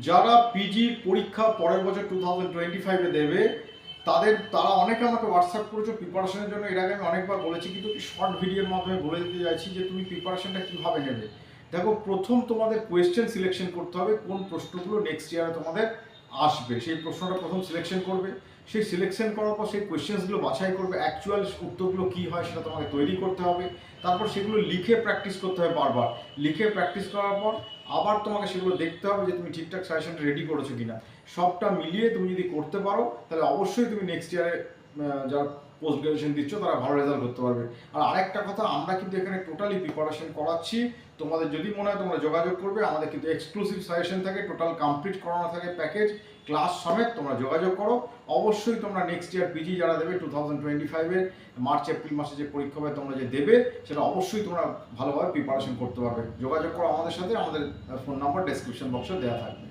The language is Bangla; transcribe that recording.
যারা পিজির পরীক্ষা পরের বছর 2025-এ দেবে তারা অনেকে আমাকে হোয়াটসঅ্যাপ করেছো প্রিপারেশনের জন্য। এর আগে আমি অনেকবার বলেছি, কিন্তু শর্ট ভিডিওর মাধ্যমে বলে দিতে চাইছি যে তুমি প্রিপারেশনটা কীভাবে নেবে। দেখো, প্রথম তোমাদের কোয়েশ্চেন সিলেকশন করতে হবে কোন প্রশ্নগুলো নেক্সট ইয়ারে তোমাদের আসবে। সেই প্রশ্নটা প্রথম সিলেকশন করবে। সেই সিলেকশন করার পর সেই কোয়েশ্চেন্সগুলো বাছাই করবে, অ্যাকচুয়াল উত্তরগুলো কী হয় সেটা তোমাকে তৈরি করতে হবে। তারপর সেগুলো লিখে প্র্যাকটিস করতে হবে বারবার। লিখে প্র্যাকটিস করার পর আবার তোমাকে সেগুলো দেখতে হবে যে তুমি ঠিকঠাক সাজেশনটা রেডি করেছো কিনা। সবটা মিলিয়ে তুমি যদি করতে পারো তাহলে অবশ্যই তুমি নেক্সট ইয়ারে যারা পোস্ট গ্রাজুয়েশন দিচ্ছ তারা ভালো রেজাল্ট করতে পারবে। আর আরেকটা কথা, আমরা কিন্তু এখানে টোটালি প্রিপারেশন করাচ্ছি। তোমাদের যদি মনে হয় তোমরা যোগাযোগ করবে, আমাদের কিন্তু এক্সক্লুসিভ সাজেশন থাকে, টোটাল কমপ্লিট করানো থাকে প্যাকেজ ক্লাস সমেত। তোমরা যোগাযোগ করো। অবশ্যই তোমরা নেক্সট ইয়ার পিজি যারা দেবে 2025-এর মার্চ এপ্রিল মাসে যে পরীক্ষা হবে তোমরা যে দেবে, সেটা অবশ্যই তোমরা ভালোভাবে প্রিপারেশন করতে পারবে। যোগাযোগ করো আমাদের সাথে, আমাদের ফোন নাম্বার ডেসক্রিপশন বক্সে দেওয়া থাকবে।